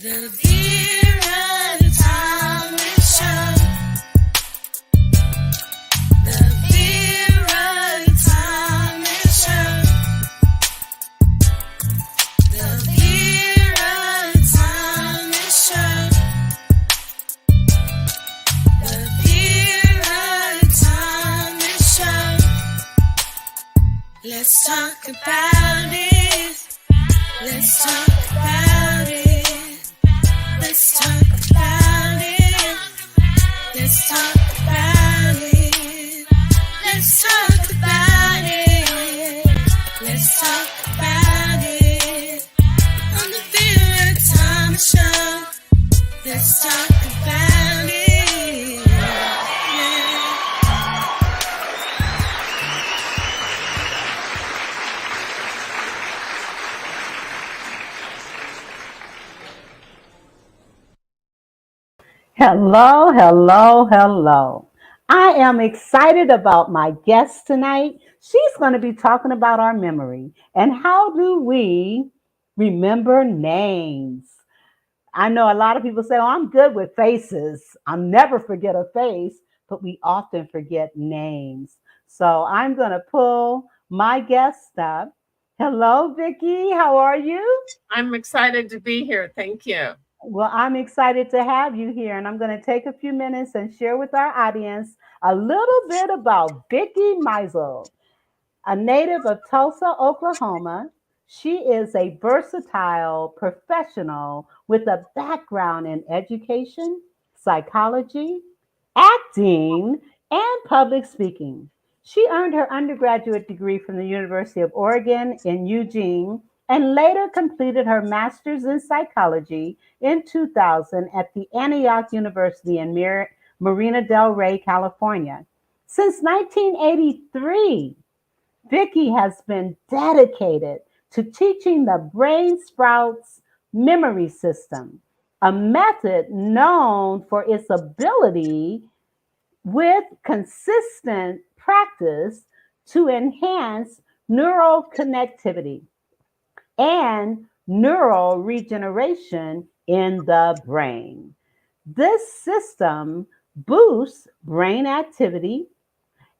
The Vera Time Show. The Vera Time Show. The Vera Time Show. The Vera Time Show. Let's talk about it. Let's talk about it. Let's talk about it. Let's talk about it. Let's talk about it. Let's talk about it. On the Vera Time Show. Let's talk about it. Yeah. Hello, hello, hello. I am excited about my guest tonight. She's going to be talking about our memory and how do we remember names. I know a lot of people say, oh, I'm good with faces. I'll never forget a face, but we often forget names. So I'm going to pull my guest up. Hello, Vicki. How are you? I'm excited to be here. Thank you. Well, I'm excited to have you here, and I'm going to take a few minutes and share with our audience a little bit about Vicki Mizel, a native of Tulsa, Oklahoma. She is a versatile professional with a background in education, psychology, acting, and public speaking. She earned her undergraduate degree from the University of Oregon in Eugene and later completed her master's in psychology in 2000 at the Antioch University in Marina del Rey, California. Since 1983, Vicki has been dedicated to teaching the Brainsprouts Memory System, a method known for its ability with consistent practice to enhance neuro-connectivity and neural regeneration in the brain. This system boosts brain activity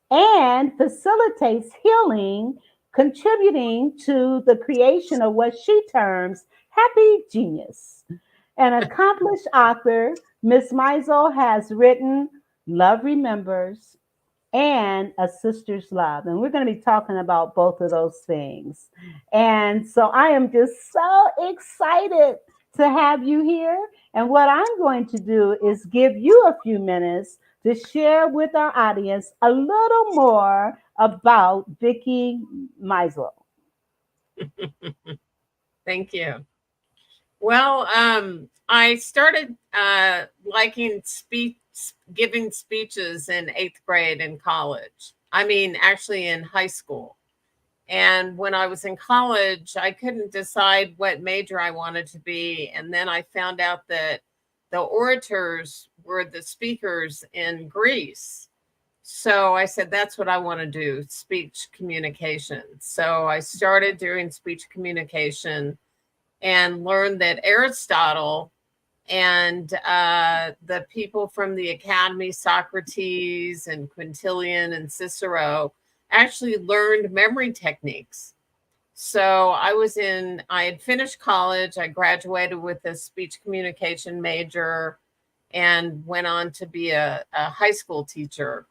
and facilitates healing, contributing to the creation of what she terms happy genius. An accomplished author, Ms. Mizel has written Love Remembers and A Sister's Love. And we're going to be talking about both of those things. And so I am just so excited to have you here. And what I'm going to do is give you a few minutes to share with our audience a little more about Vicki Mizel. Thank you. Well, I started liking giving speeches in 8th grade in college. I mean, actually in high school. And when I was in college, I couldn't decide what major I wanted to be. And then I found out that the orators were the speakers in Greece. So I said, that's what I want to do, speech communication. So I started doing speech communication and learned that Aristotle and the people from the academy, Socrates and Quintilian and Cicero, actually learned memory techniques. So I had finished college. I graduated with a speech communication major and went on to be a high school teacher.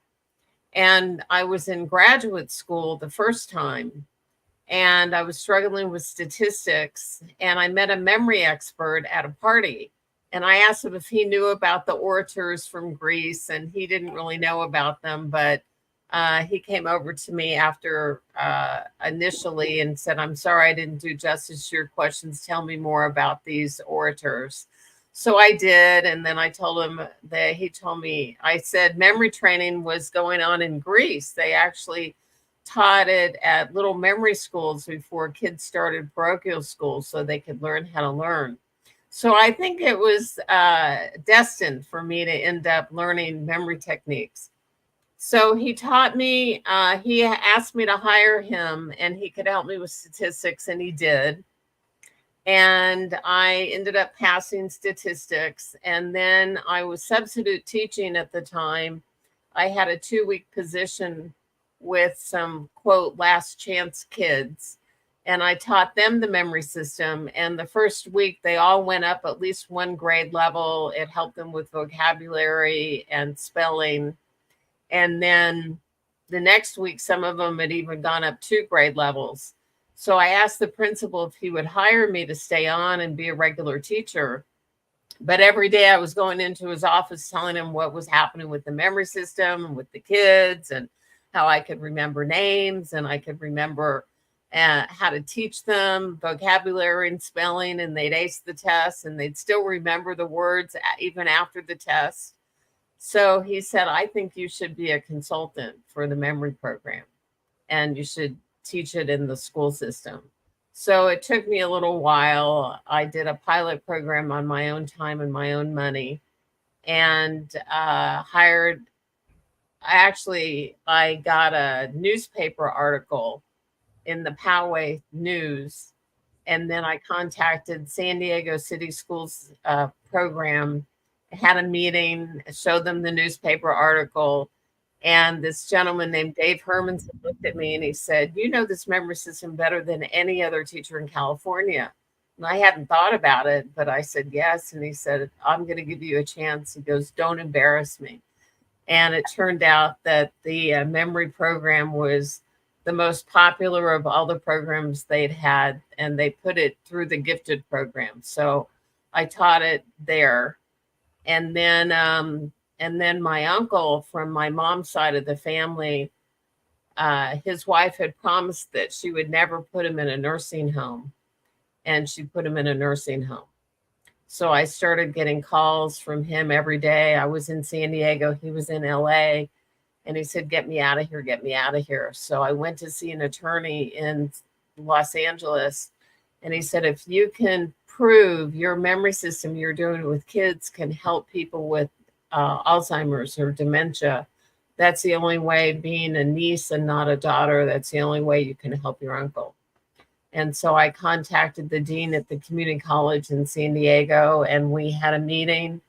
And I was in graduate school the first time, and I was struggling with statistics, and I met a memory expert at a party. And I asked him if he knew about the orators from Greece, and he didn't really know about them, but he came over to me after initially and said, I'm sorry I didn't do justice to your questions. Tell me more about these orators. So I did. And then I told him that he told me, I said memory training was going on in Greece. They actually taught it at little memory schools before kids started parochial schools so they could learn how to learn. So I think it was destined for me to end up learning memory techniques. So he taught me, he asked me to hire him and he could help me with statistics, and he did. and I ended up passing statistics. And then I was substitute teaching at the time. I had a 2-week position with some, quote, last chance kids. And I taught them the memory system. And the first week, they all went up at least one grade level. It helped them with vocabulary and spelling. And then the next week, some of them had even gone up 2 grade levels. So I asked the principal if he would hire me to stay on and be a regular teacher. But every day I was going into his office telling him what was happening with the memory system and with the kids, and how I could remember names, and I could remember how to teach them vocabulary and spelling, and they'd ace the test and they'd still remember the words even after the test. So he said, I think you should be a consultant for the memory program, and you should teach it in the school system. So it took me a little while. I did a pilot program on my own time and my own money, and I got a newspaper article in the Poway News. And then I contacted San Diego City Schools program, had a meeting, showed them the newspaper article. And this gentleman named Dave Hermanson looked at me and he said, you know this memory system better than any other teacher in California. And I hadn't thought about it, but I said yes. And he said, I'm going to give you a chance. He goes, don't embarrass me. And it turned out that the memory program was the most popular of all the programs they'd had, and they put it through the gifted program. So I taught it there. And then my uncle from my mom's side of the family, his wife had promised that she would never put him in a nursing home, and she put him in a nursing home. So I started getting calls from him every day. I was in San Diego, he was in LA, and he said, get me out of here, get me out of here. So I went to see an attorney in Los Angeles, and he said, if you can prove your memory system you're doing with kids can help people with Alzheimer's or dementia, that's the only way, being a niece and not a daughter, that's the only way you can help your uncle. And so I contacted the dean at the community college in San Diego, and we had a meeting.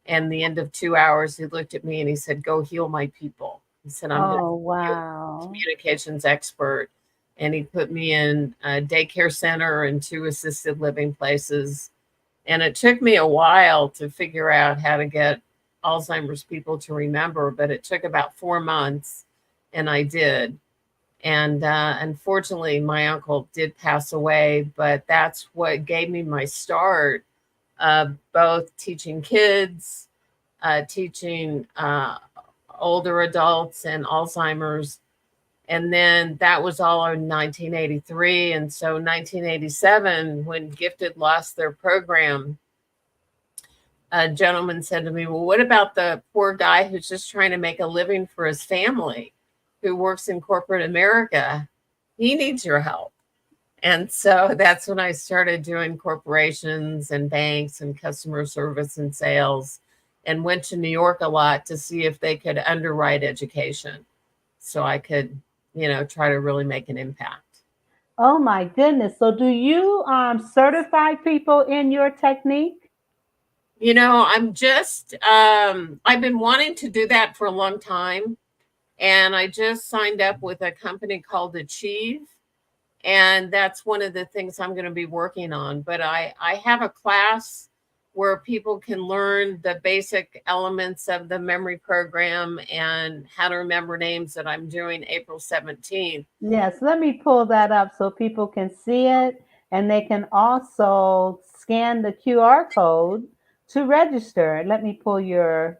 And the end of 2 hours, he looked at me and he said, go heal my people. He said, I'm wow. a communications expert. And he put me in a daycare center and 2 assisted living places. And it took me a while to figure out how to get Alzheimer's people to remember, but it took about 4 months, and I did. And unfortunately, my uncle did pass away, but that's what gave me my start, both teaching kids, teaching older adults and Alzheimer's. And then that was all in 1983. And so 1987, when Gifted lost their program, a gentleman said to me, well, what about the poor guy who's just trying to make a living for his family, who works in corporate America? He needs your help. And so that's when I started doing corporations and banks and customer service and sales, and went to New York a lot to see if they could underwrite education so I could, try to really make an impact. Oh my goodness. So do you certify people in your technique? I'm just, I've been wanting to do that for a long time. And I just signed up with a company called Achieve. And that's one of the things I'm going to be working on. But I have a class where people can learn the basic elements of the memory program and how to remember names, that I'm doing April 17th. Yes, let me pull that up so people can see it. And they can also scan the QR code to register. Let me pull your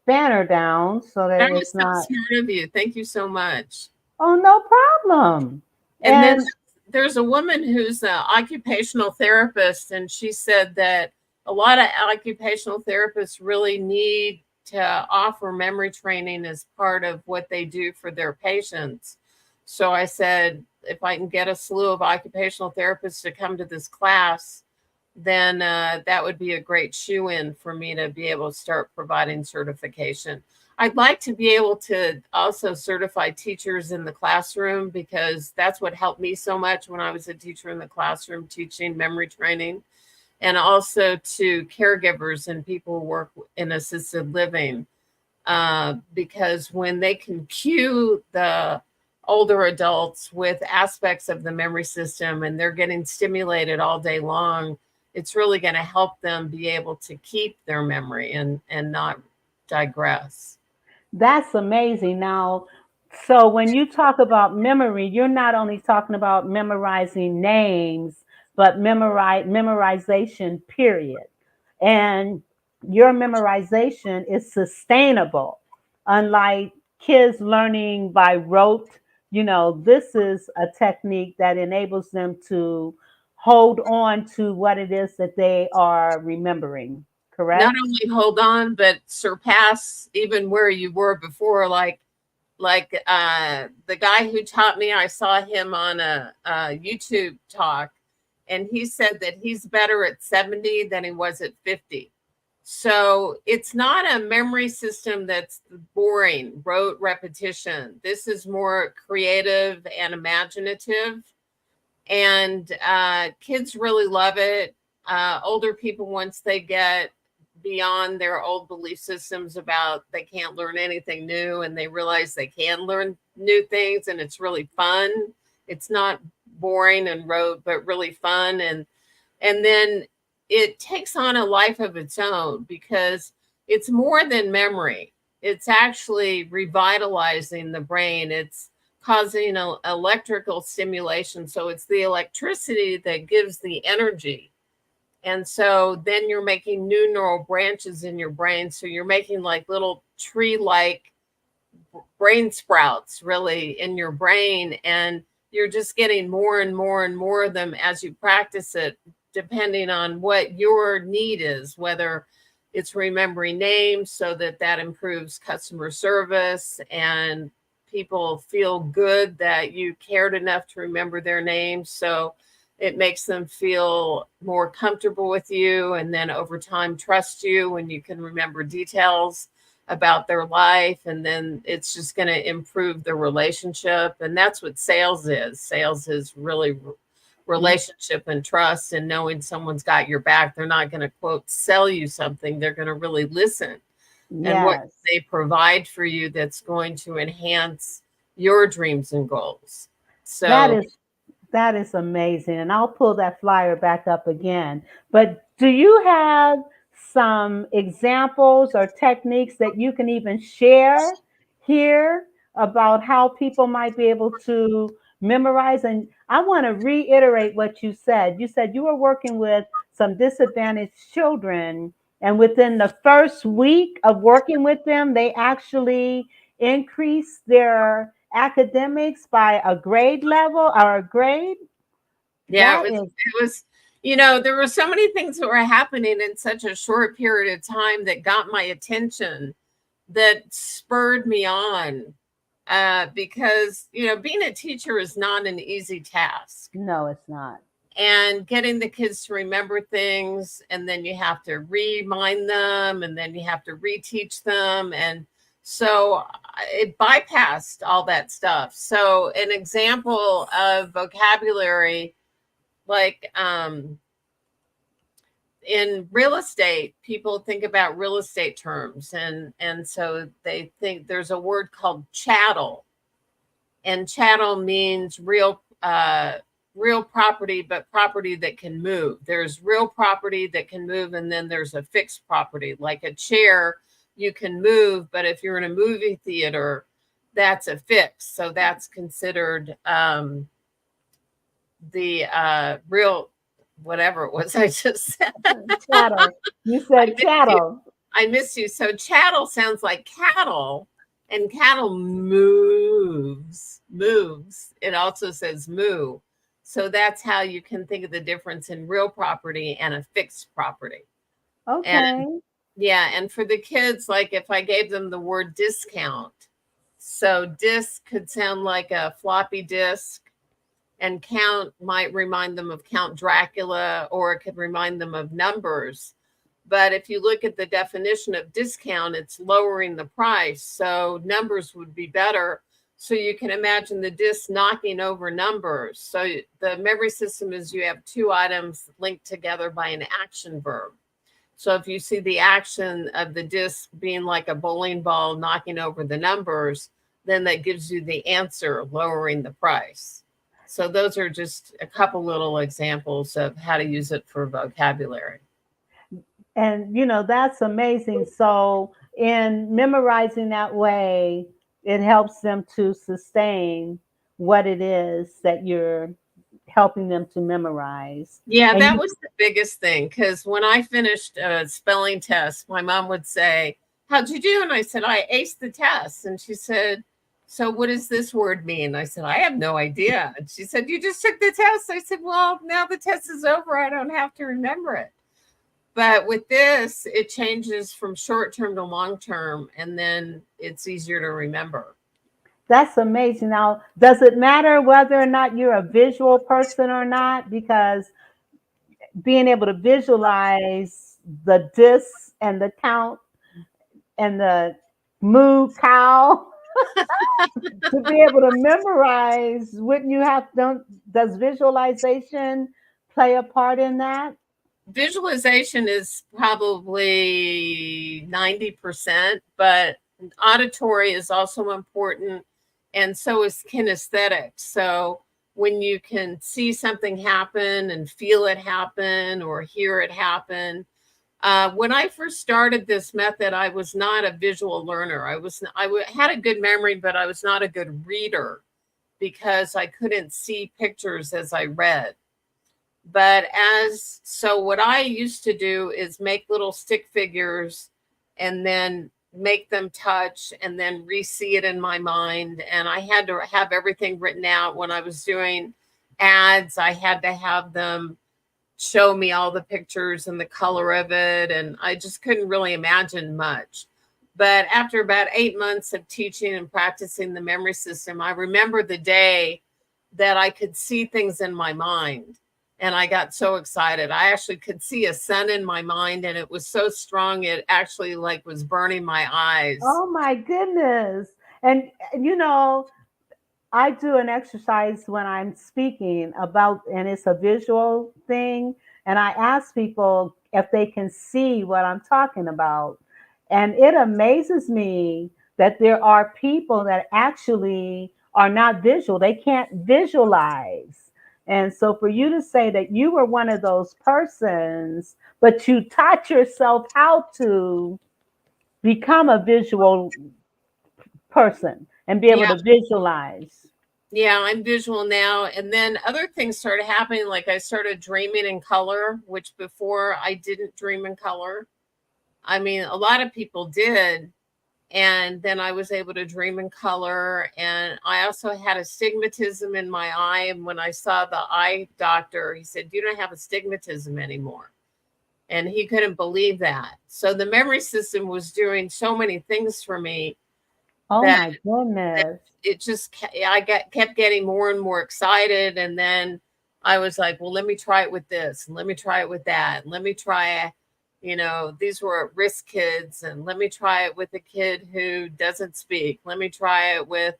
banner down so that That was it's so not. smart of you. Thank you so much. Oh, no problem. And then there's a woman who's an occupational therapist, and she said that a lot of occupational therapists really need to offer memory training as part of what they do for their patients. So I said, if I can get a slew of occupational therapists to come to this class, then that would be a great shoe-in for me to be able to start providing certification. I'd like to be able to also certify teachers in the classroom, because that's what helped me so much when I was a teacher in the classroom teaching memory training, and also to caregivers and people who work in assisted living, because when they can cue the older adults with aspects of the memory system and they're getting stimulated all day long, it's really going to help them be able to keep their memory and not digress. That's amazing. Now, so when you talk about memory, you're not only talking about memorizing names, but memorization, period. And your memorization is sustainable. Unlike kids learning by rote, this is a technique that enables them to hold on to what it is that they are remembering, Not correct? only hold on, but surpass even where you were before. Like the guy who taught me, I saw him on a YouTube talk, and he said that he's better at 70 than he was at 50. So it's not a memory system that's boring, rote repetition. This is more creative and imaginative. And kids really love it. Older people, once they get beyond their old belief systems about they can't learn anything new, and they realize they can learn new things, and it's really fun. It's not boring and rote, but really fun. And then it takes on a life of its own, because it's more than memory. It's actually revitalizing the brain. It's causing electrical stimulation. So it's the electricity that gives the energy. And so then you're making new neural branches in your brain. So you're making like little tree-like brain sprouts really in your brain. And you're just getting more and more and more of them as you practice it, depending on what your need is, whether it's remembering names so that improves customer service and people feel good that you cared enough to remember their names. So it makes them feel more comfortable with you, and then over time trust you when you can remember details about their life. And then it's just going to improve the relationship. And that's what sales is. Sales is really relationship and trust, and knowing someone's got your back. They're not going to quote sell you something. They're going to really listen, and what Yes. they provide for you that's going to enhance your dreams and goals. That So is that is amazing. And I'll pull that flyer back up again. But do you have some examples or techniques that you can even share here about how people might be able to memorize? And I want to reiterate what you said. You said you were working with some disadvantaged children, and within the first week of working with them, they actually increased their academics by a grade level or a grade. yeah, That is, it was, there were so many things that were happening in such a short period of time that got my attention, that spurred me on. Because, being a teacher is not an easy task. no, it's not. And getting the kids to remember things, and then you have to remind them, and then you have to reteach them. And so it bypassed all that stuff. So an example of vocabulary, like in real estate, people think about real estate terms, and so they think there's a word called chattel, and chattel means real property, but property that can move. There's real property that can move, and then there's a fixed property, like a chair you can move, but if you're in a movie theater, that's a fix. So that's considered the real, whatever it was I just said. Chattel. You I said missed you. chattel. I missed you. So chattel sounds like cattle, and cattle moves. It also says moo. So that's how you can think of the difference in real property and a fixed property. And Okay. yeah, and for the kids, like if I gave them the word discount, so disc could sound like a floppy disk, and count might remind them of Count Dracula, or it could remind them of numbers. But if you look at the definition of discount, it's lowering the price. So numbers would be better. So you can imagine the disc knocking over numbers. So the memory system is you have two items linked together by an action verb. So if you see the action of the disc being like a bowling ball knocking over the numbers, then that gives you the answer, lowering the price. So those are just a couple little examples of how to use it for vocabulary. And that's amazing. So in memorizing that way, it helps them to sustain what it is that you're helping them to memorize. Yeah, And that was the biggest thing, because when I finished a spelling test, my mom would say, "How'd you do?" And I said, "I aced the test." And she said, "So what does this word mean?" I said, "I have no idea." And she said, "You just took the test." I said, "Well, now the test is over. I don't have to remember it." But with this, it changes from short term to long term, and then it's easier to remember. that's amazing. Now, does it matter whether or not you're a visual person or not? Because being able to visualize the discs and the count and the moo cow to be able to memorize, wouldn't you have, don't, does visualization play a part in that? Visualization is probably 90%, but auditory is also important, and so is kinesthetic. So when you can see something happen and feel it happen or hear it happen. When I first started this method, I was not a visual learner. Had a good memory, but I was not a good reader because I couldn't see pictures as I read. But what I used to do is make little stick figures and then make them touch and then re-see it in my mind. And I had to have everything written out. When I was doing ads, I had to have them show me all the pictures and the color of it. And I just couldn't really imagine much. But after about 8 months of teaching and practicing the memory system, I remember the day that I could see things in my mind. And I got so excited. I actually could see a sun in my mind, and it was so strong it actually like was burning my eyes. Oh my goodness. And I do an exercise when I'm speaking about, and it's a visual thing. And I ask people if they can see what I'm talking about. And it amazes me that there are people that actually are not visual, they can't visualize. And so for you to say that you were one of those persons, but you taught yourself how to become a visual person and be able Yeah. to visualize. Yeah, I'm visual now. And then other things started happening. Like I started dreaming in color, which before I didn't dream in color. I mean, a lot of people did. And then I was able to dream in color. And I also had astigmatism in my eye. And when I saw the eye doctor, he said, "You don't have astigmatism anymore." And he couldn't believe that. So the memory system was doing so many things for me Oh that my goodness. it just kept getting more and more excited. And then I was like, well, let me try it with this, and let me try it with that, and let me try, these were at-risk kids, and let me try it with a kid who doesn't speak. Let me try it with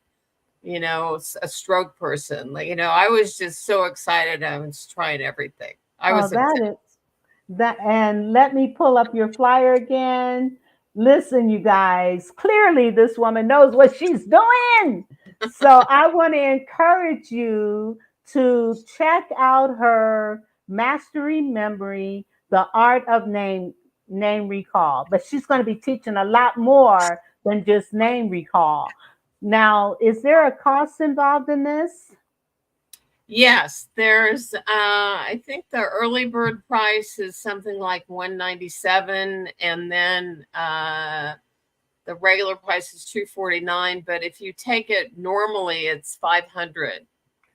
a stroke person. Like, I was just so excited. I was trying everything. I Oh, was that obsessed. is that. And let me pull up your flyer again. Listen, you guys, clearly this woman knows what she's doing. So I want to encourage you to check out her mastery memory, the art of name recall. But she's going to be teaching a lot more than just name recall. Now, is there a cost involved in this? Yes, there's I think the early bird price is something like 197, and then the regular price is 249, but if you take it normally it's 500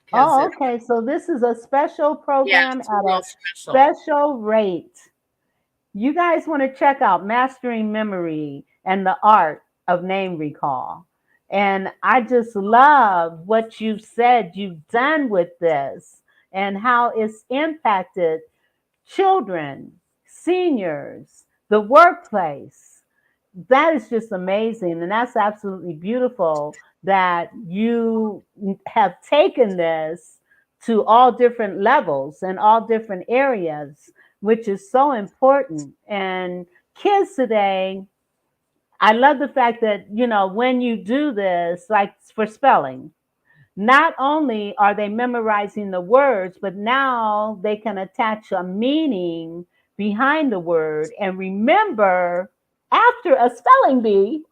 because Oh, it okay. So this is a special yeah, program it's a at real a special. special rate. You guys want to check out Mastering Memory and the Art of Name Recall. And I just love what you've said you've done with this and how it's impacted children, seniors, the workplace. That is just amazing. And that's absolutely beautiful that you have taken this to all different levels and all different areas, which is so important. And kids today, I love the fact that, when you do this, like for spelling, not only are they memorizing the words, but now they can attach a meaning behind the word and remember after a spelling bee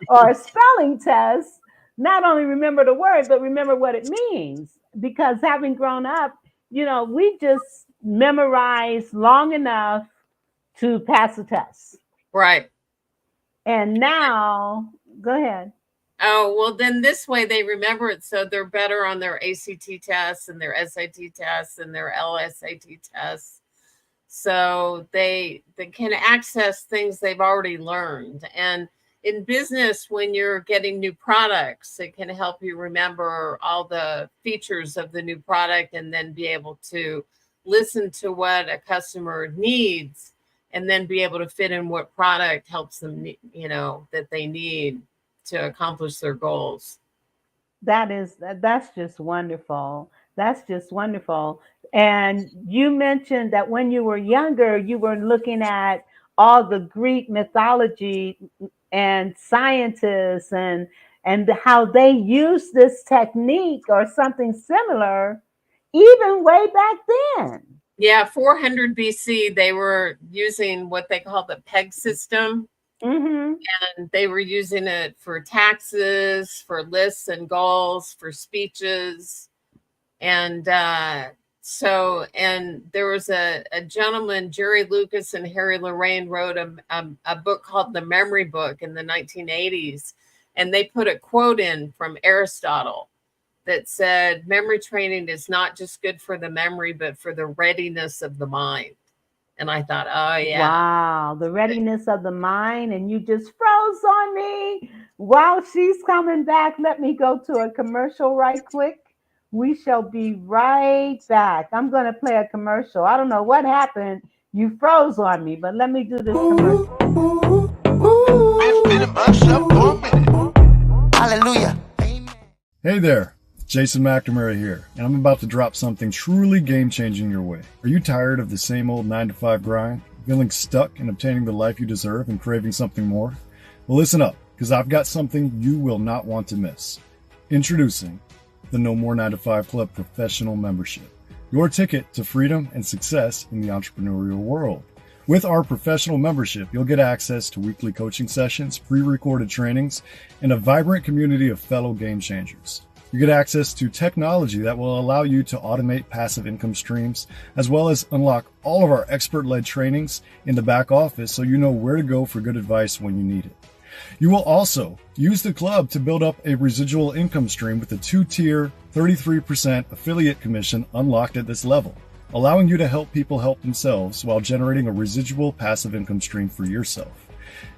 or a spelling test, not only remember the word, but remember what it means. Because having grown up, we just memorized long enough to pass a test. Right. And now, go ahead. Oh, well, then this way they remember it, so they're better on their ACT tests and their SAT tests and their LSAT tests. So they can access things they've already learned. And in business, when you're getting new products, it can help you remember all the features of the new product and then be able to listen to what a customer needs and then be able to fit in what product helps them, that they need to accomplish their goals. That's just wonderful. That's just wonderful. And you mentioned that when you were younger, you were looking at all the Greek mythology and scientists and how they used this technique or something similar even way back then. Yeah, 400 BC, they were using what they call the peg system. Mm-hmm. And they were using it for taxes, for lists and goals, for speeches. And and there was a gentleman, Jerry Lucas and Harry Lorraine, wrote a book called The Memory Book in the 1980s. And they put a quote in from Aristotle that said, memory training is not just good for the memory, but for the readiness of the mind. And I thought, oh, yeah. Wow, the readiness of the mind, and you just froze on me. While she's coming back, let me go to a commercial right quick. We shall be right back. I'm going to play a commercial. I don't know what happened. You froze on me, but let me do this commercial. Hallelujah. Hey there, Jason McNamara here, and I'm about to drop something truly game-changing your way. Are you tired of the same old 9-to-5 grind? Feeling stuck in obtaining the life you deserve and craving something more? Well, listen up, because I've got something you will not want to miss. Introducing the No More 9-to-5 Club Professional Membership, your ticket to freedom and success in the entrepreneurial world. With our professional membership, you'll get access to weekly coaching sessions, pre-recorded trainings, and a vibrant community of fellow game changers. You get access to technology that will allow you to automate passive income streams, as well as unlock all of our expert-led trainings in the back office so you know where to go for good advice when you need it. You will also use the club to build up a residual income stream with a 2-tier 33% affiliate commission unlocked at this level, allowing you to help people help themselves while generating a residual passive income stream for yourself.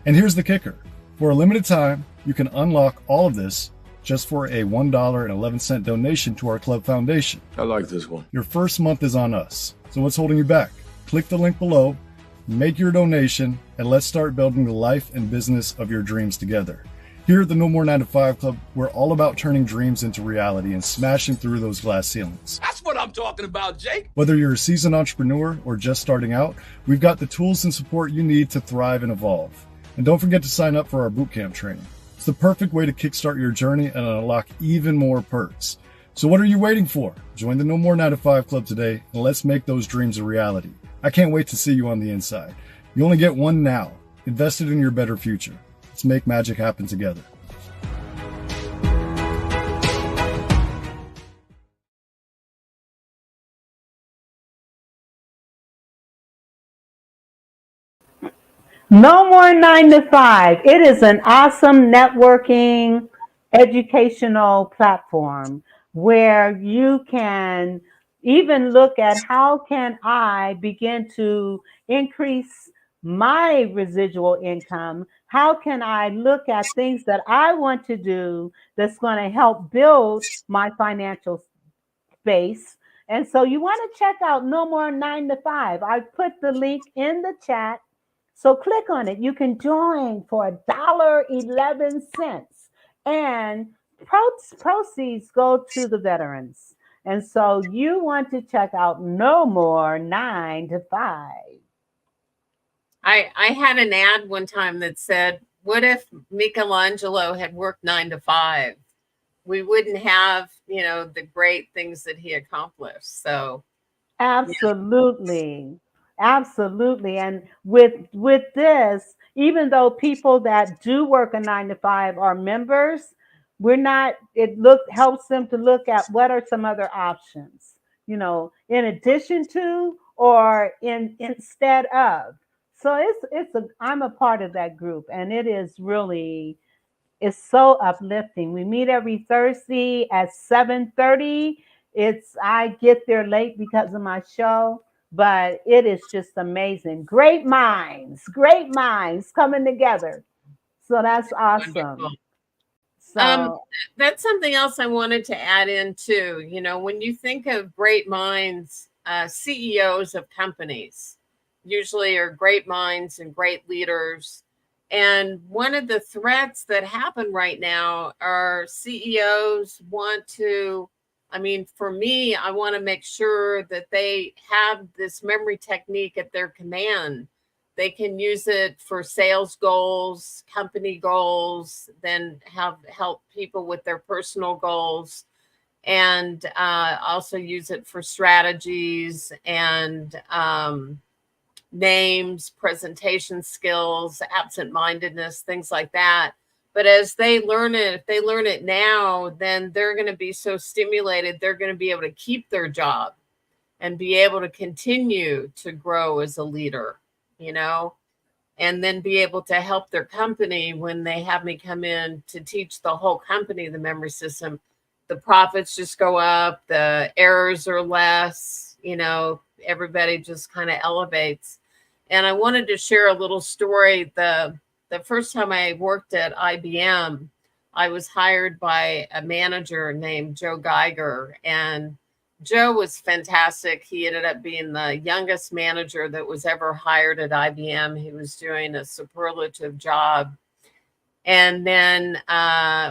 And here's the kicker. For a limited time, you can unlock all of this just for a $1.11 donation to our club foundation. I like this one. Your first month is on us. So what's holding you back? Click the link below, make your donation, and let's start building the life and business of your dreams together. Here at the No More 9-to-5 Club, we're all about turning dreams into reality and smashing through those glass ceilings. That's what I'm talking about, Jake. Whether you're a seasoned entrepreneur or just starting out, we've got the tools and support you need to thrive and evolve. And don't forget to sign up for our bootcamp training. It's the perfect way to kickstart your journey and unlock even more perks. So what are you waiting for? Join the No More 9-to-5 Club today and let's make those dreams a reality. I can't wait to see you on the inside. You only get one now. Invest it in your better future. Let's make magic happen together. No more 9 to 5. It is an awesome networking educational platform where you can even look at how can I begin to increase my residual income? How can I look at things that I want to do that's going to help build my financial space? And so you want to check out No More 9 to 5. I put the link in the chat So click on it. You can join for $1.11, and proceeds go to the veterans. And so you want to check out No More 9 to 5. I had an ad one time that said, what if Michelangelo had worked 9 to 5? We wouldn't have, the great things that he accomplished. So Absolutely. Absolutely. And with this, even though people that do work a 9 to 5 are members, we're not, helps them to look at what are some other options, in addition to or instead of. So I'm a part of that group, and it is really, it's so uplifting. We meet every Thursday at 7:30. I get there late because of my show, but it is just amazing. Great minds coming together. So that's wonderful. awesome. So That's something else I wanted to add in too. When you think of great minds, CEOs of companies usually are great minds and great leaders. And one of the threats that happen right now are CEOs want to, for me, I want to make sure that they have this memory technique at their command. They can use it for sales goals, company goals, then help people with their personal goals, and also use it for strategies and names, presentation skills, absent-mindedness, things like that. But as they learn it, if they learn it now, then they're going to be so stimulated, they're going to be able to keep their job and be able to continue to grow as a leader, and then be able to help their company when they have me come in to teach the whole company the memory system. The profits just go up, the errors are less, everybody just kind of elevates. And I wanted to share a little story. The first time I worked at IBM, I was hired by a manager named Joe Geiger, and Joe was fantastic. He ended up being the youngest manager that was ever hired at IBM. He was doing a superlative job. And then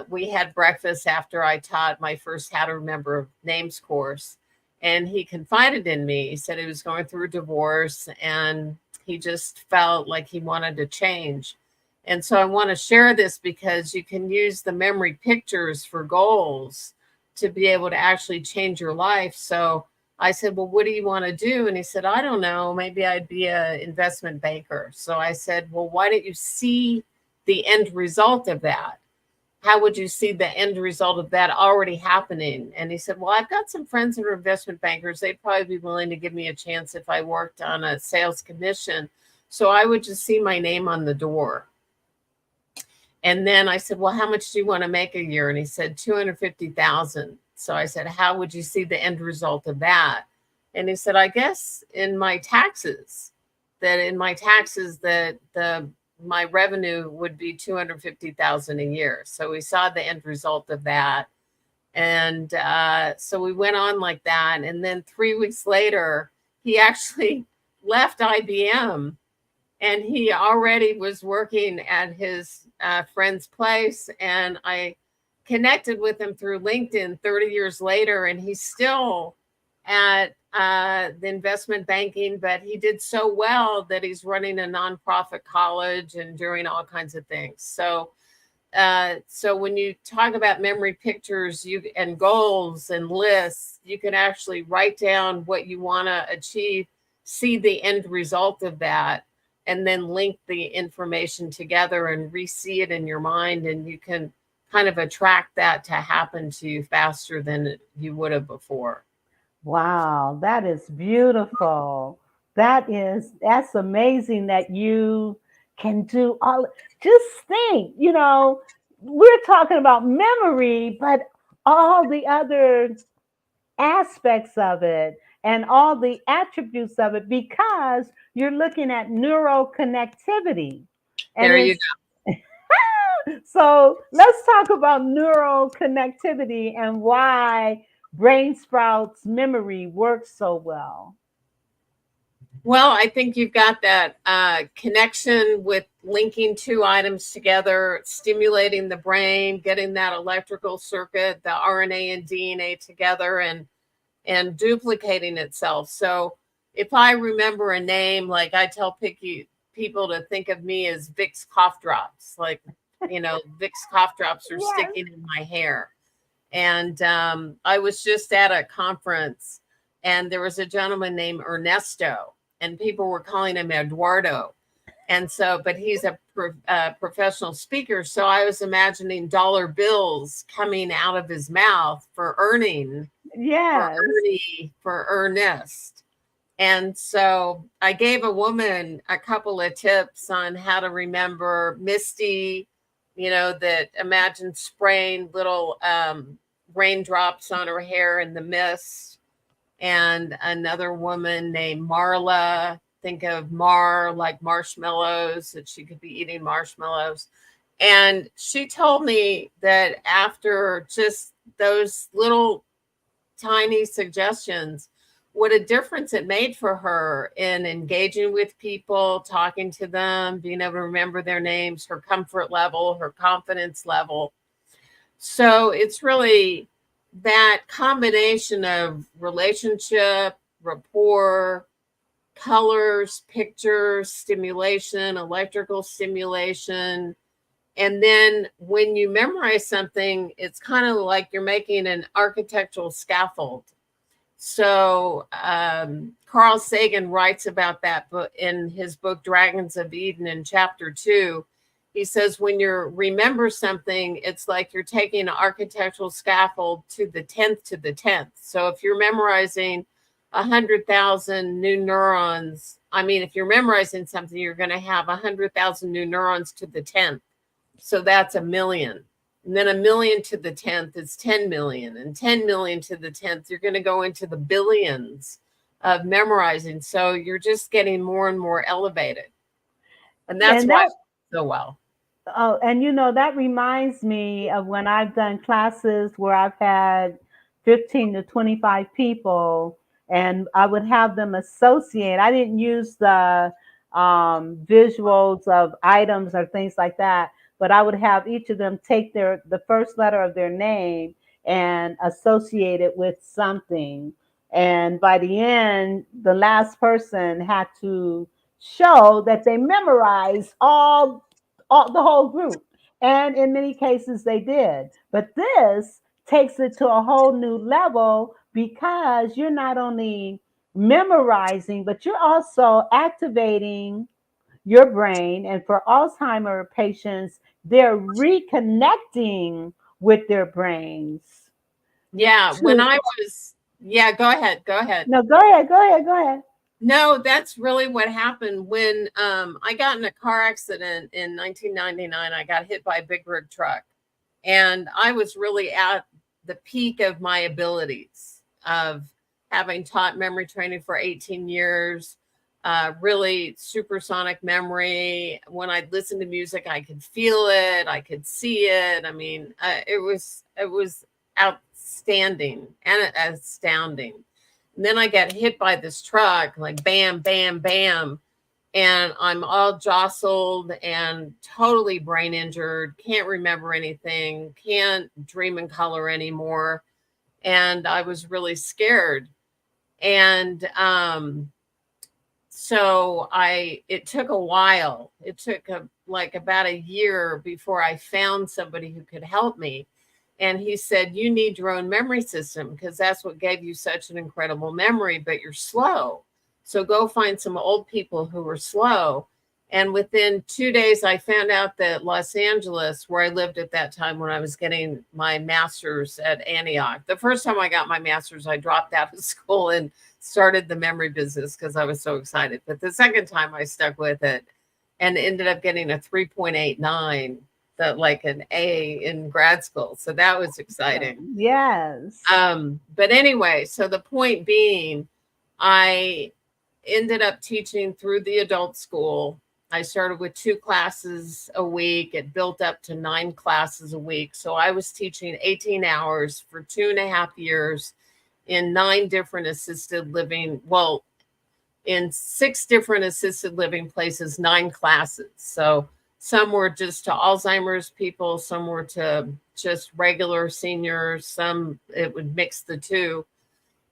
we had breakfast after I taught my first How to Remember Names course. And he confided in me. He said he was going through a divorce and he just felt like he wanted to change. And so I want to share this because you can use the memory pictures for goals to be able to actually change your life. So I said, well, what do you want to do? And he said, I don't know, maybe I'd be an investment banker. So I said, well, why don't you see the end result of that? How would you see the end result of that already happening? And he said, well, I've got some friends that are investment bankers. They'd probably be willing to give me a chance if I worked on a sales commission. So I would just see my name on the door. And then I said, well, how much do you want to make a year? And he said, 250,000. So I said, how would you see the end result of that? And he said, I guess in my taxes, that my revenue would be 250,000 a year. So we saw the end result of that. And so we went on like that. And then 3 weeks later, he actually left IBM. And he already was working at his friend's place. And I connected with him through LinkedIn 30 years later. And he's still at the investment banking, but he did so well that he's running a nonprofit college and doing all kinds of things. So when you talk about memory pictures and goals and lists, you can actually write down what you want to achieve, see the end result of that, and then link the information together and re-see it in your mind. And you can kind of attract that to happen to you faster than you would have before. wow, that is beautiful. That's amazing that you can do all. Just think, we're talking about memory, but all the other aspects of it and all the attributes of it, because you're looking at neuro-connectivity. There you go. So let's talk about neuro-connectivity and why Brainsprouts Memory works so well. Well, I think you've got that connection with linking two items together, stimulating the brain, getting that electrical circuit, the RNA and DNA together, and duplicating itself. So if I remember a name, like I tell people to think of me as Vicks cough drops, like, Vicks cough drops are Yes. sticking in my hair. And I was just at a conference, and there was a gentleman named Ernesto, and people were calling him Eduardo. And so, but he's a professional speaker. So I was imagining dollar bills coming out of his mouth for earning, Yes. for Ernest. And so I gave a woman a couple of tips on how to remember Misty, that imagine spraying little raindrops on her hair in the mist. And another woman named Marla, think of Mar like marshmallows, that she could be eating marshmallows. And she told me that after just those little tiny suggestions, what a difference it made for her in engaging with people, talking to them, being able to remember their names, her comfort level, her confidence level. So it's really that combination of relationship, rapport, colors, pictures, stimulation, electrical stimulation. And then when you memorize something, it's kind of like you're making an architectural scaffold. So Carl Sagan writes about that in his book, Dragons of Eden, in chapter 2. He says, when you remember something, it's like you're taking an architectural scaffold to the 10th to the 10th. So if you're memorizing 100,000 new neurons, if you're memorizing something, you're going to have 100,000 new neurons to the 10th. So that's 1,000,000. And then 1,000,000 to the 10th is 10 million. And 10 million to the 10th, you're going to go into the billions of memorizing. So you're just getting more and more elevated. And that's why it's so well. Oh, and that reminds me of when I've done classes where I've had 15 to 25 people, and I would have them associate. I didn't use the visuals of items or things like that, but I would have each of them take the first letter of their name and associate it with something. And by the end, the last person had to show that they memorized the whole group. And in many cases they did. But this takes it to a whole new level because you're not only memorizing, but you're also activating your brain. And for Alzheimer patients, they're reconnecting with their brains. Yeah. When I was, go ahead. No, go ahead. No, that's really what happened when I got in a car accident in 1999. I got hit by a big rig truck, and I was really at the peak of my abilities of having taught memory training for 18 years, really supersonic memory. When I listened to music, I could feel it, I could see it. It was outstanding and astounding. And then I get hit by this truck, like bam, bam, bam. And I'm all jostled and totally brain injured, can't remember anything, can't dream in color anymore. And I was really scared. And so it took a while. It took about a year before I found somebody who could help me. And he said, you need your own memory system because that's what gave you such an incredible memory, but you're slow. So go find some old people who were slow. And within 2 days, I found out that Los Angeles, where I lived at that time when I was getting my master's at Antioch, the first time I got my master's, I dropped out of school and started the memory business because I was so excited. But the second time I stuck with it and ended up getting a 3.89. Like an A in grad school. So that was exciting. Yes. But anyway, so the point being, I ended up teaching through the adult school. I started with 2 classes a week. It built up to 9 classes a week. So I was teaching 18 hours for 2.5 years in 9 different assisted living. Well, in 6 different assisted living places, 9 classes. So some were just to Alzheimer's people, some were to just regular seniors, some it would mix the two.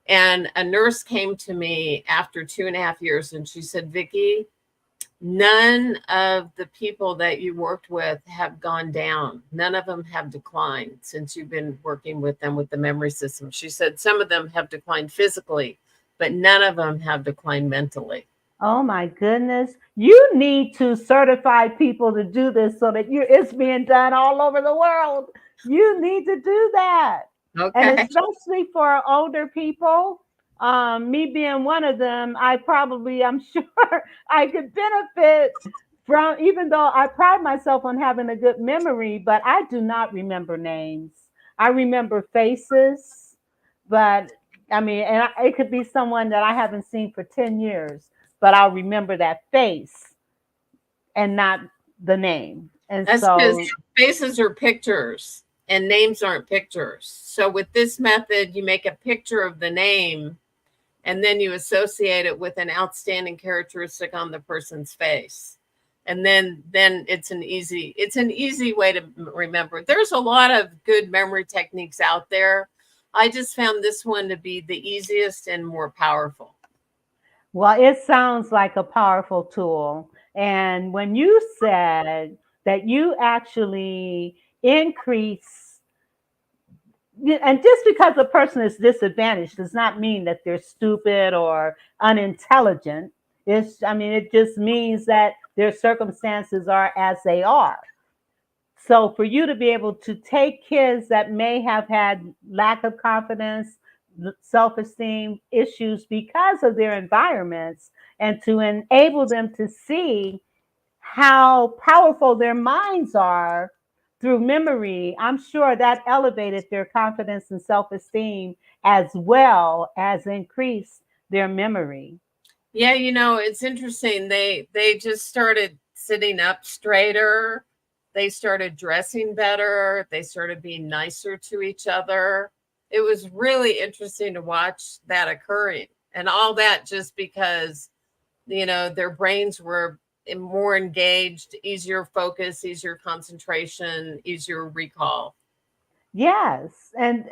And a nurse came to me after 2.5 years and she said, Vicki, none of the people that you worked with have gone down. None of them have declined since you've been working with them with the memory system. She said some of them have declined physically, but none of them have declined mentally. Oh my goodness. You need to certify people to do this so that it's being done all over the world. You need to do that. Okay. And especially for older people, me being one of them, I'm sure I could benefit from, even though I pride myself on having a good memory, but I do not remember names. I remember faces, but I mean, and it could be someone that I haven't seen for 10 years, but I'll remember that face and not the name. And that's so because faces are pictures and names aren't pictures. So with this method, you make a picture of the name and then you associate it with an outstanding characteristic on the person's face. And then it's an easy way to remember. There's a lot of good memory techniques out there. I just found this one to be the easiest and more powerful. Well, it sounds like a powerful tool. And when you said that you actually increase, and just because a person is disadvantaged does not mean that they're stupid or unintelligent. It just means that their circumstances are as they are. So for you to be able to take kids that may have had lack of confidence, self-esteem issues because of their environments, and to enable them to see how powerful their minds are through memory, I'm sure that elevated their confidence and self-esteem as well as increased their memory. Yeah, it's interesting. They just started sitting up straighter. They started dressing better. They started being nicer to each other. It was really interesting to watch that occurring, and all that just because, their brains were more engaged, easier focus, easier concentration, easier recall. Yes. And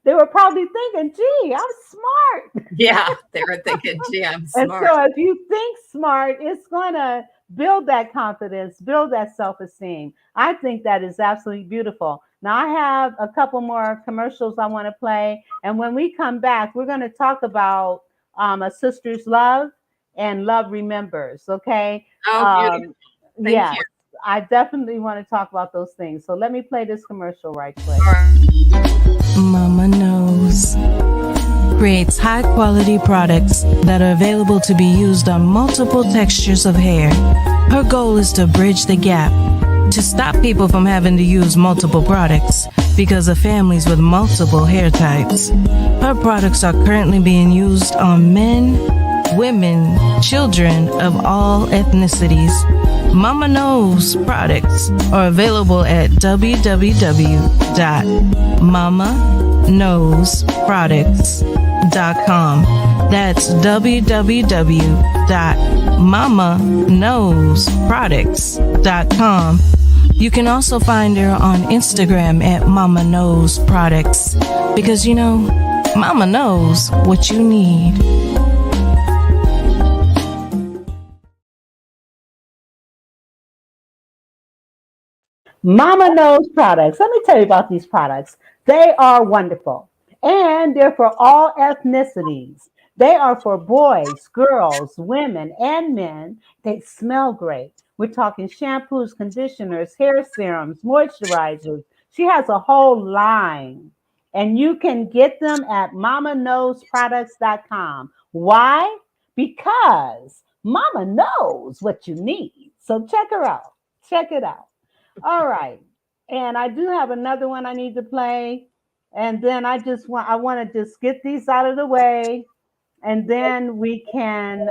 they were probably thinking, gee, I'm smart. Yeah, they were thinking, gee, I'm smart. And so if you think smart, it's going to build that confidence, build that self-esteem. I think that is absolutely beautiful. Now, I have a couple more commercials I want to play. And when we come back, we're going to talk about A Sister's Love and Love Remembers. Okay. Oh, beautiful. Thank you. I definitely want to talk about those things. So let me play this commercial right quick. Mama Knows creates high quality products that are available to be used on multiple textures of hair. Her goal is to bridge the gap to stop people from having to use multiple products because of families with multiple hair types. Her products are currently being used on men, women, children of all ethnicities. Mama Knows products are available at www.mamaknowsproducts.com. That's www.mamaknowsproducts.com. You can also find her on Instagram at Mama Knows Products because, Mama knows what you need. Mama Knows Products. Let me tell you about these products. They are wonderful, and they're for all ethnicities. They are for boys, girls, women, and men. They smell great. We're talking shampoos, conditioners, hair serums, moisturizers. She has a whole line, and you can get them at mamaknowsproducts.com. Why? Because Mama knows what you need. So check her out. Check it out. All right. And I do have another one I need to play. And then I want to just get these out of the way. And then we can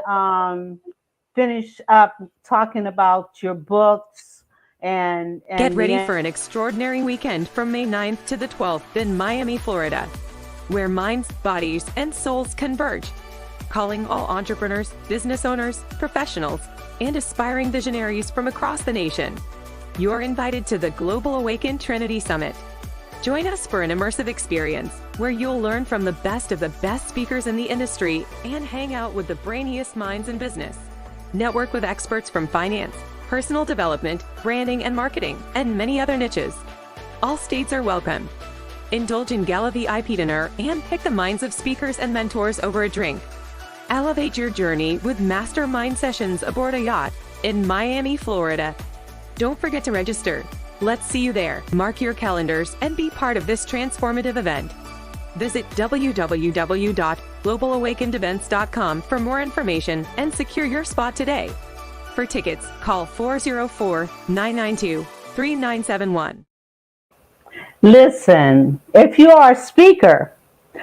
finish up talking about your books and get ready for an extraordinary weekend from May 9th to the 12th in Miami, Florida, where minds, bodies, and souls converge. calling all entrepreneurs, business owners, professionals, and aspiring visionaries from across the nation. You're invited to the Global Awaken Trinity Summit. Join us for an immersive experience where you'll learn from the best of the best speakers in the industry and hang out with the brainiest minds in business. Network with experts from finance, personal development, branding and marketing, and many other niches. All states are welcome. Indulge in gala VIP dinner and pick the minds of speakers and mentors over a drink. Elevate your journey with mastermind sessions aboard a yacht in Miami, Florida. Don't forget to register. Let's see you there. Mark your calendars and be part of this transformative event. Visit www.globalawakenedevents.com for more information and secure your spot today. For tickets, call 404-992-3971. Listen, if you are a speaker,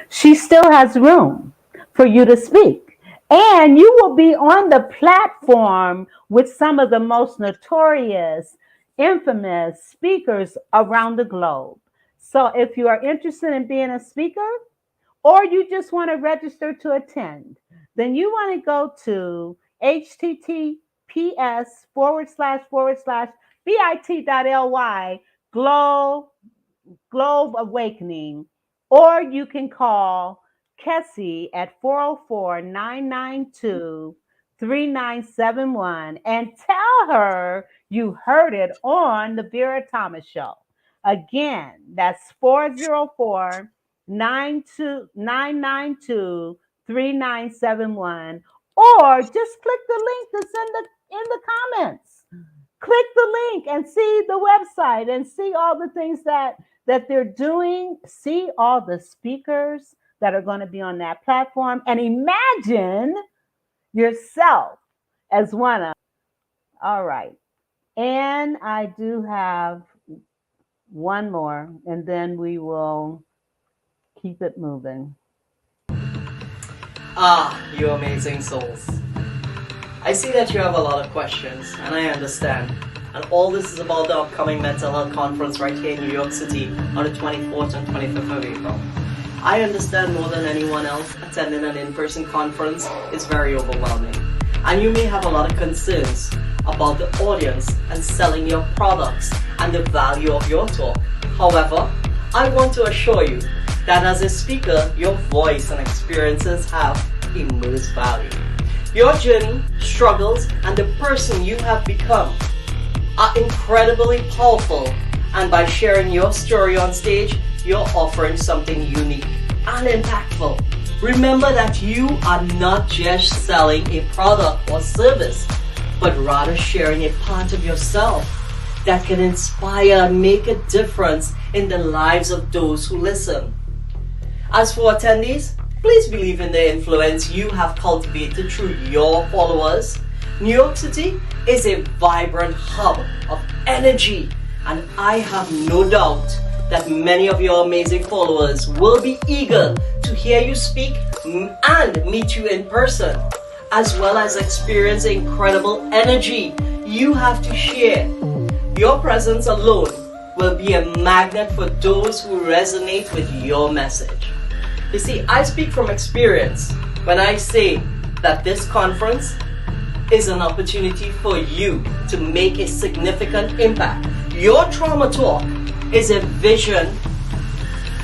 she still has room for you to speak. And you will be on the platform with some of the most notorious, infamous speakers around the globe. So if you are interested in being a speaker, or you just want to register to attend, then you want to go to https://bit.ly Globe Awakening, or you can call Kessie at 404-992-3971 and tell her you heard it on the Vera Thomas Show. Again, that's 404-992-3971, or just click the link that's in the comments. Click the link and see the website and see all the things that they're doing. See all the speakers that are going to be on that platform, and imagine yourself as one of them. All right. And I do have one more, and then we will keep it moving. You amazing souls. I see that you have a lot of questions, and I understand. And all this is about the upcoming mental health conference right here in New York City on the 24th and 25th of April. I understand more than anyone else, attending an in-person conference is very overwhelming. And you may have a lot of concerns about the audience and selling your products and the value of your talk. However, I want to assure you that as a speaker, your voice and experiences have immense value. Your journey, struggles, and the person you have become are incredibly powerful, and by sharing your story on stage, you're offering something unique and impactful. Remember that you are not just selling a product or service, but rather sharing a part of yourself that can inspire and make a difference in the lives of those who listen. As for attendees, please believe in the influence you have cultivated through your followers. New York City is a vibrant hub of energy, and I have no doubt that many of your amazing followers will be eager to hear you speak and meet you in person, as well as experience the incredible energy you have to share. Your presence alone will be a magnet for those who resonate with your message. You see, I speak from experience when I say that this conference is an opportunity for you to make a significant impact. Your trauma talk is a vision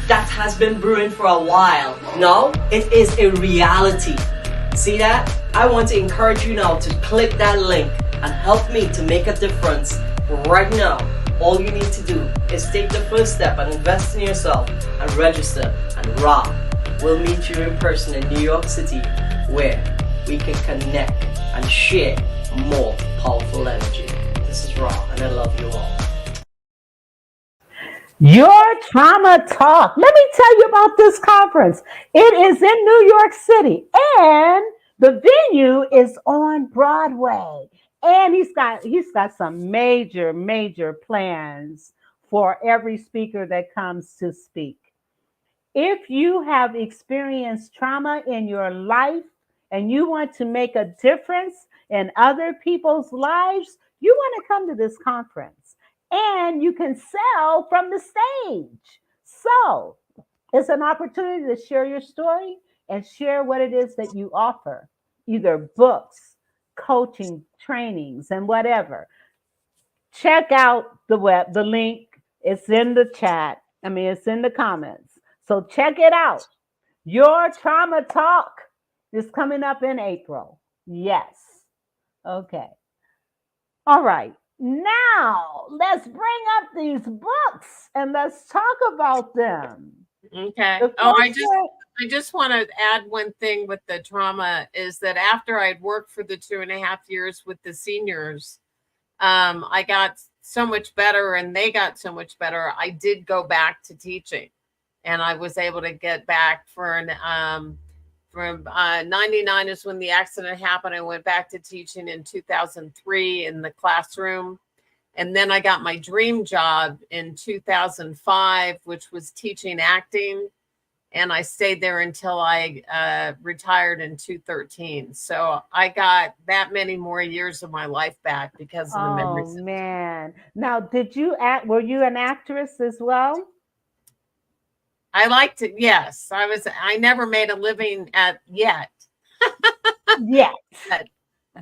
that has been brewing for a while. Now it is a reality. See that? I want to encourage you now to click that link and help me to make a difference right now. All you need to do is take the first step and invest in yourself and register, and Ra will meet you in person in New York City, where we can connect and share more powerful energy. This is Ra, and I love you all. Your Trauma Talk. Let me tell you about this conference. It is in New York City, and the venue is on Broadway. And he's got some major plans for every speaker that comes to speak. If you have experienced trauma in your life and you want to make a difference in other people's lives, you want to come to this conference, and you can sell from the stage. So it's an opportunity to share your story and share what it is that you offer, either books, coaching, trainings, and whatever. Check out the link. It's in the chat. I mean, it's in the comments. So check it out. Your trauma talk is coming up in April. Yes. Okay. All right. Now let's bring up these books and let's talk about them. Okay. The Oh, first one, I just want to add one thing with the trauma is that after I'd worked for the 2.5 years with the seniors, I got so much better and they got so much better. I did go back to teaching, and I was able to get back from 99 is when the accident happened. I went back to teaching in 2003 in the classroom. And then I got my dream job in 2005, which was teaching acting. And I stayed there until I retired in 2013. So I got that many more years of my life back because of the memory oh system. man. Now, did you act, were you an actress as well? I liked it. Yes, I never made a living at yet. Yes.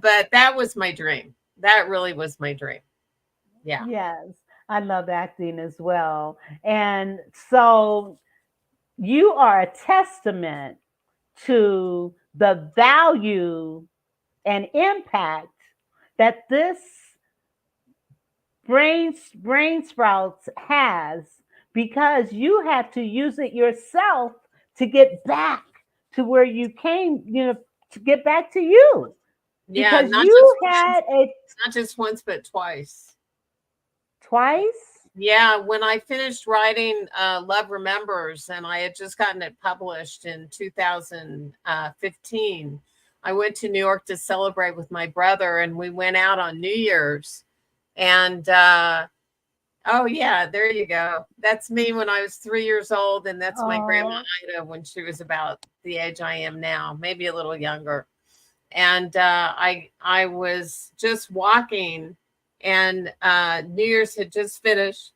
But that was my dream. That really was my dream. Yeah. Yes. I love acting as well. And so you are a testament to the value and impact that this brain sprouts has, because you had to use it yourself to get back to where you came, to get back to you. Yeah, Because you had not just once, but twice. Twice? Yeah, when I finished writing Love Remembers, and I had just gotten it published in 2015, I went to New York to celebrate with my brother, and we went out on New Year's. And oh yeah, there you go. That's me when I was 3 years old, and that's my grandma Ida when she was about the age I am now, maybe a little younger. And I was just walking, and New Year's had just finished,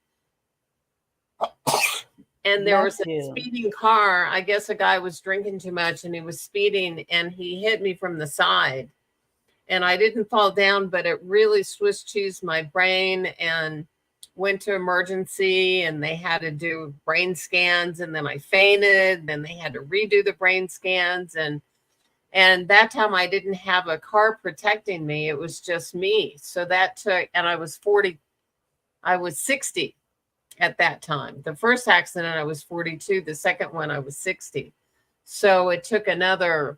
and there was a speeding car. I guess a guy was drinking too much, and he was speeding, and he hit me from the side. And I didn't fall down, but it really Swiss cheesed my brain, and went to emergency, and they had to do brain scans, and then I fainted. Then they had to redo the brain scans, and that time I didn't have a car protecting me. It was just me. So that took, and I was 60 at that time. The first accident, I was 42. The second one, I was 60. So it took another,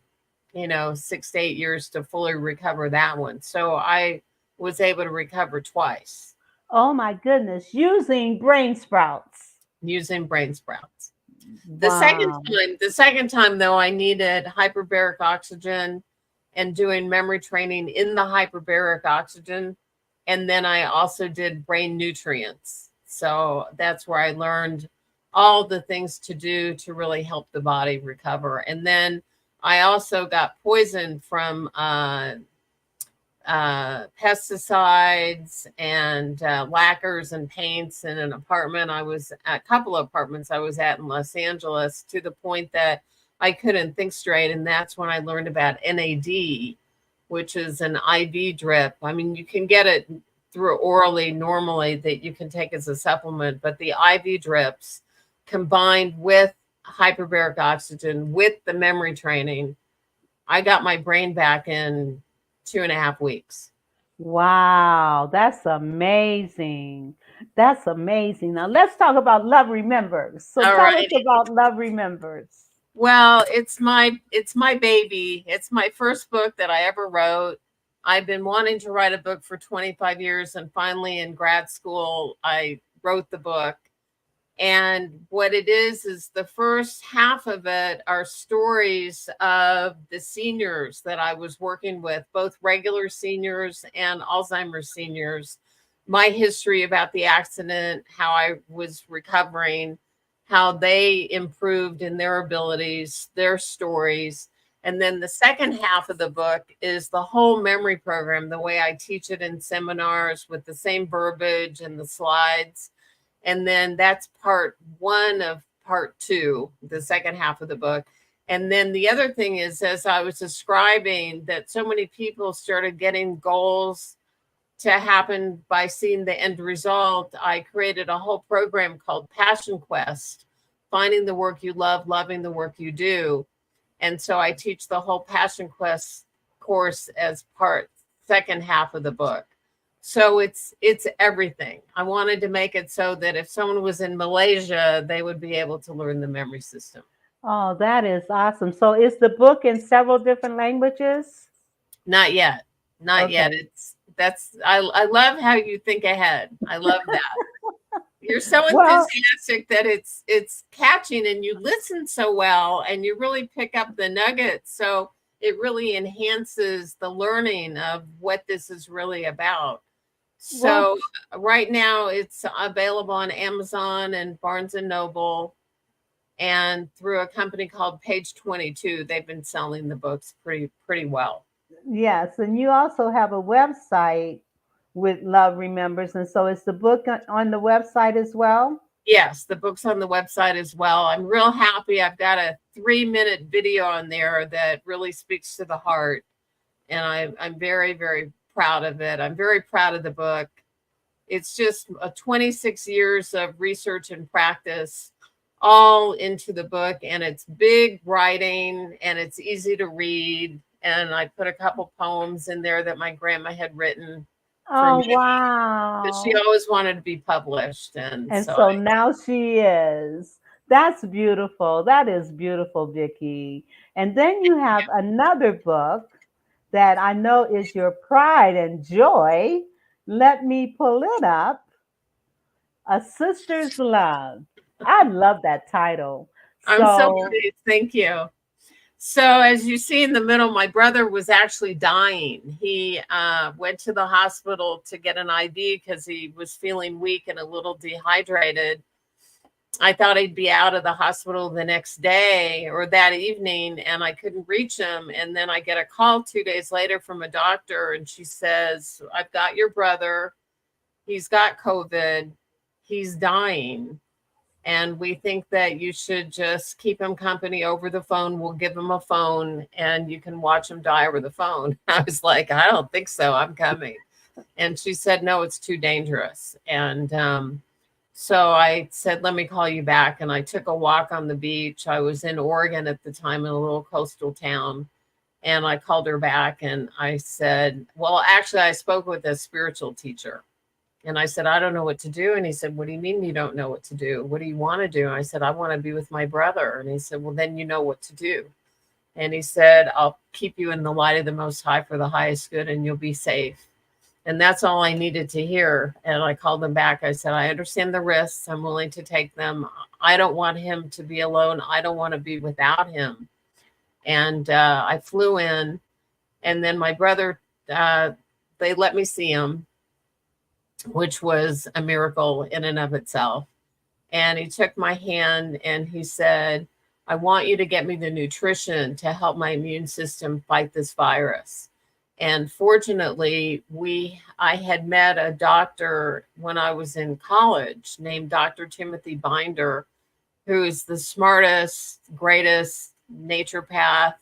6 to 8 years to fully recover that one. So I was able to recover twice. Oh my goodness. Using brain sprouts. Using brain sprouts. The second time though, I needed hyperbaric oxygen and doing memory training in the hyperbaric oxygen. And then I also did brain nutrients. So that's where I learned all the things to do to really help the body recover. And then I also got poisoned from pesticides and lacquers and paints in an apartment. I was at a couple of apartments I was at in Los Angeles, to the point that I couldn't think straight. And that's when I learned about NAD, which is an IV drip. I mean, you can get it through orally normally, that you can take as a supplement, but the IV drips combined with hyperbaric oxygen with the memory training, I got my brain back in 2.5 weeks. Wow, that's amazing. That's amazing. Now let's talk about Love Remembers. So tell us about Love Remembers. Well, it's my baby. It's my first book that I ever wrote. I've been wanting to write a book for 25 years, and finally in grad school, I wrote the book. And what it is the first half of it are stories of the seniors that I was working with, both regular seniors and Alzheimer's seniors, my history about the accident, how I was recovering, how they improved in their abilities, their stories. And then the second half of the book is the whole memory program, the way I teach it in seminars with the same verbiage and the slides. And then that's part one of part two, the second half of the book. And then the other thing is, as I was describing, that so many people started getting goals to happen by seeing the end result, I created a whole program called Passion Quest, finding the work you love, loving the work you do. And so I teach the whole Passion Quest course as second half of the book. So it's everything. I wanted to make it so that if someone was in Malaysia, they would be able to learn the memory system. Oh, that is awesome. So is the book in several different languages? Not yet. Not yet. I love how you think ahead. I love that. You're so enthusiastic that it's catching, and you listen so well, and you really pick up the nuggets. So it really enhances the learning of what this is really about. So right now it's available on Amazon and Barnes and Noble, and through a company called Page 22. They've been selling the books pretty well. Yes, and you also have a website with Love Remembers, and so is the book on the website as well? Yes, the book's on the website as well. I'm real happy. I've got a 3-minute video on there that really speaks to the heart, and I'm very, very proud of it. I'm very proud of the book. It's just 26 years of research and practice all into the book, and it's big writing, and it's easy to read. And I put a couple poems in there that my grandma had written. Oh, wow. But she always wanted to be published. And so now she is. That's beautiful. That is beautiful, Vicki. And then you have another book that I know is your pride and joy. Let me pull it up. A Sister's Love. I love that title. I'm so pleased. Thank you. So as you see in the middle, my brother was actually dying. He went to the hospital to get an IV because he was feeling weak and a little dehydrated. I thought he'd be out of the hospital the next day or that evening, and I couldn't reach him. And then I get a call 2 days later from a doctor, and she says, "I've got your brother. He's got COVID. He's dying. And we think that you should just keep him company over the phone. We'll give him a phone and you can watch him die over the phone." I was like, "I don't think so. I'm coming." And she said, "No, it's too dangerous." And so I said, "Let me call you back." And I took a walk on the beach. I was in Oregon at the time, in a little coastal town. And I called her back and I said, well, actually, I spoke with a spiritual teacher. And I said, "I don't know what to do." And he said, "What do you mean you don't know what to do? What do you want to do?" And I said, "I want to be with my brother." And he said, "Well, then you know what to do." And he said, "I'll keep you in the light of the Most High for the highest good, and you'll be safe." And that's all I needed to hear. And I called him back. I said, "I understand the risks. I'm willing to take them. I don't want him to be alone. I don't want to be without him." And I flew in. And then my brother, they let me see him, which was a miracle in and of itself. And he took my hand and he said, "I want you to get me the nutrition to help my immune system fight this virus." And fortunately, I had met a doctor when I was in college named Dr. Timothy Binder, who is the smartest, greatest naturopath,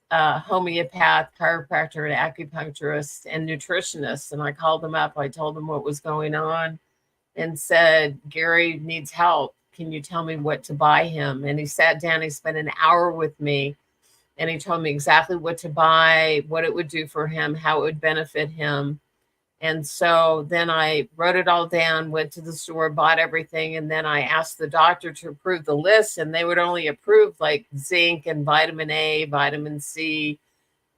homeopath, chiropractor, and acupuncturist, and nutritionist. And I called him up. I told him what was going on and said, "Gary needs help. Can you tell me what to buy him?" And he sat down. He spent an hour with me, and he told me exactly what to buy, what it would do for him, how it would benefit him. And so then I wrote it all down, went to the store, bought everything. And then I asked the doctor to approve the list, and they would only approve like zinc and vitamin A, vitamin C,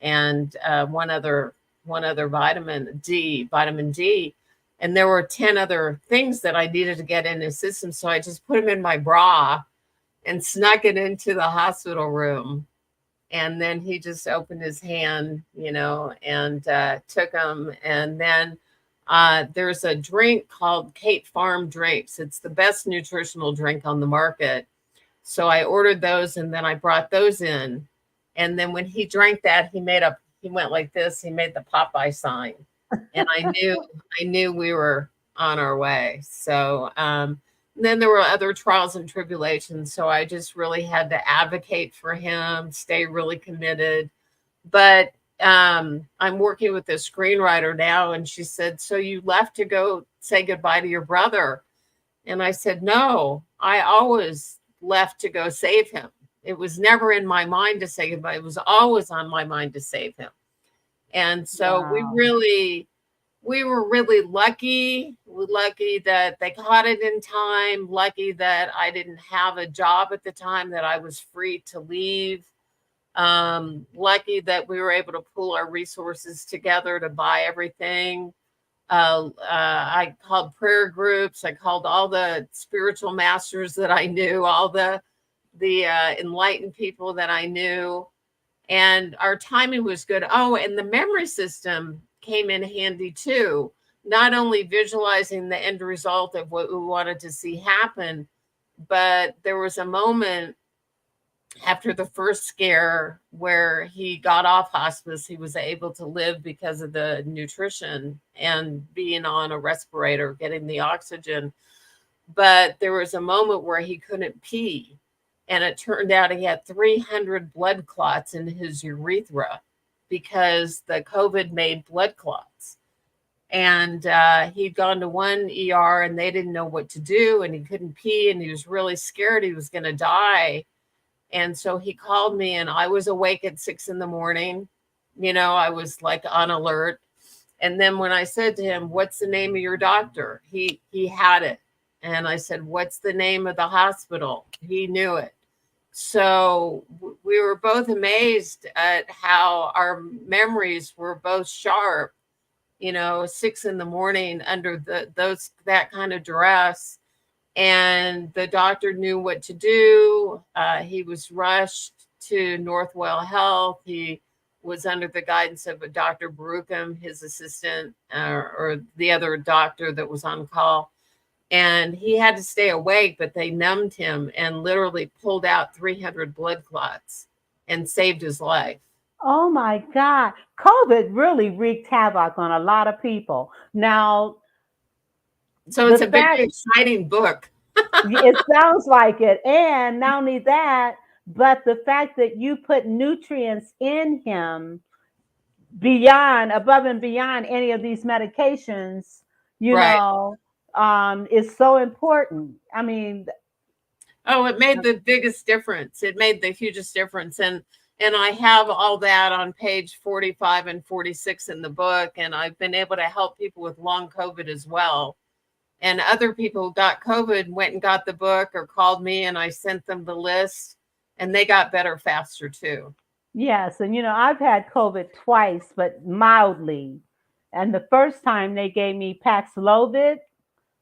and one other vitamin D. And there were 10 other things that I needed to get in his system. So I just put them in my bra and snuck it into the hospital room. And then he just opened his hand, and took them. And then there's a drink called Kate Farm drinks. It's the best nutritional drink on the market. So I ordered those, and then I brought those in. And then when he drank that, he went like this. He made the Popeye sign. And I knew we were on our way. So And then there were other trials and tribulations. So I just really had to advocate for him, stay really committed. But I'm working with a screenwriter now, and she said, "So you left to go say goodbye to your brother?" And I said, "No, I always left to go save him. It was never in my mind to say goodbye. It was always on my mind to save him." And so Wow. we were really lucky that they caught it in time, lucky that I didn't have a job at the time, that I was free to leave. Lucky that we were able to pool our resources together to buy everything. I called prayer groups. I called all the spiritual masters that I knew, all the enlightened people that I knew, and our timing was good. Oh, and the memory system came in handy too. Not only visualizing the end result of what we wanted to see happen, but there was a moment after the first scare where he got off hospice. He was able to live because of the nutrition and being on a respirator, getting the oxygen. But there was a moment where he couldn't pee. And it turned out he had 300 blood clots in his urethra because the COVID made blood clots. And he'd gone to one ER and they didn't know what to do. And he couldn't pee and he was really scared he was going to die. And so he called me and I was awake at 6 a.m. I was like on alert. And then when I said to him, "What's the name of your doctor?" He had it. And I said, "What's the name of the hospital?" He knew it. So we were both amazed at how our memories were both sharp, 6 a.m. under that kind of duress. And the doctor knew what to do. He was rushed to Northwell Health. He was under the guidance of a Dr. Barucham, his assistant, or the other doctor that was on call. And he had to stay awake, but they numbed him and literally pulled out 300 blood clots and saved his life. Oh my God. COVID really wreaked havoc on a lot of people. Now, so it's a very exciting book. It sounds like it. And not only that, but the fact that you put nutrients in him above and beyond any of these medications, is so important. I mean, it made the biggest difference. It made the hugest difference. And I have all that on page 45 and 46 in the book. And I've been able to help people with long COVID as well. And other people who got COVID went and got the book or called me and I sent them the list and they got better faster too. Yes. And, I've had COVID twice, but mildly. And the first time they gave me Paxlovid.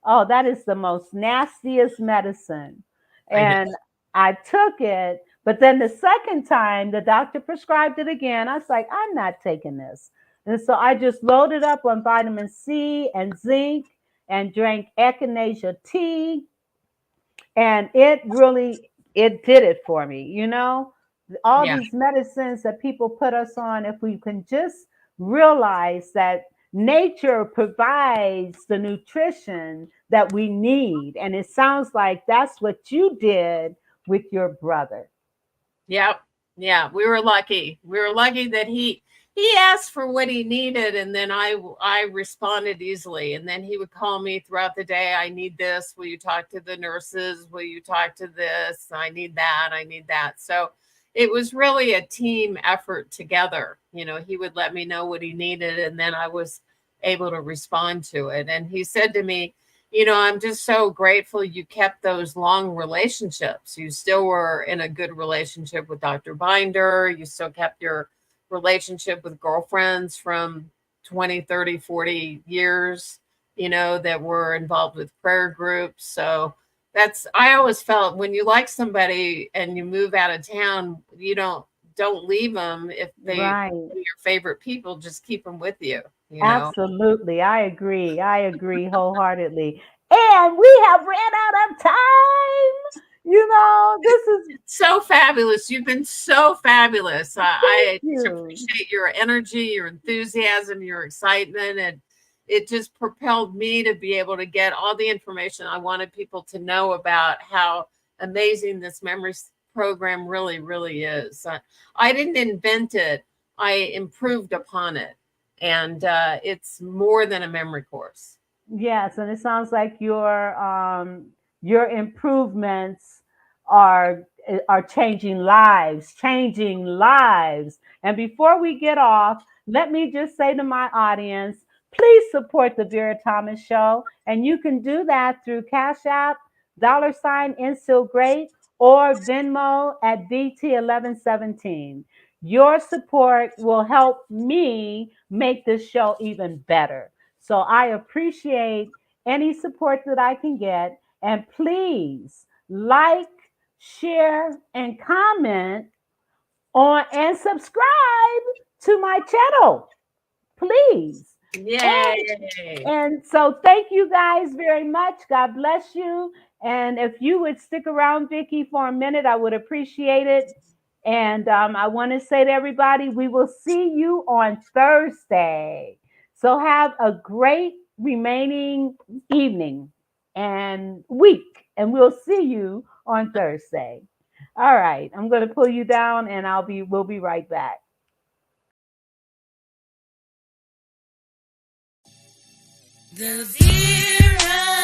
Oh, that is the most nastiest medicine. And I took it. But then the second time the doctor prescribed it again, I was like, I'm not taking this. And so I just loaded up on vitamin C and zinc and drank echinacea tea. And it did it for me. All these medicines that people put us on, if we can just realize that nature provides the nutrition that we need. And it sounds like that's what you did with your brother. Yep. Yeah, we were lucky. We were lucky that he asked for what he needed, and then I responded easily. And then he would call me throughout the day. "I need this. Will you talk to the nurses? Will you talk to this? I need that. I need that." So it was really a team effort together. He would let me know what he needed, and then I was able to respond to it. And he said to me, "I'm just so grateful you kept those long relationships. You still were in a good relationship with Dr. Binder. You still kept your relationship with girlfriends from 20, 30, 40 years, that were involved with prayer groups." So I always felt when you like somebody and you move out of town, you don't leave them. If they're your favorite people, just keep them with you. Absolutely. I agree wholeheartedly. And we have ran out of time. This is so fabulous. You've been so fabulous. I appreciate your energy, your enthusiasm, your excitement. it just propelled me to be able to get all the information I wanted people to know about how amazing this memory program really, really is. I didn't invent it. I improved upon it. And it's more than a memory course. Yes, and it sounds like your improvements are changing lives, changing lives. And before we get off, let me just say to my audience, please support the Vera Thomas Show, and you can do that through Cash App, $, Great, or Venmo at DT1117. Your support will help me make this show even better. So I appreciate any support that I can get. And please like, share, and comment on and subscribe to my channel. Please. Yay! And so thank you guys very much. God bless you. And if you would stick around, Vicki, for a minute, I would appreciate it. And I want to say to everybody, we will see you on Thursday. So have a great remaining evening and week. And we'll see you on Thursday. All right. I'm going to pull you down and we'll be right back. The Vera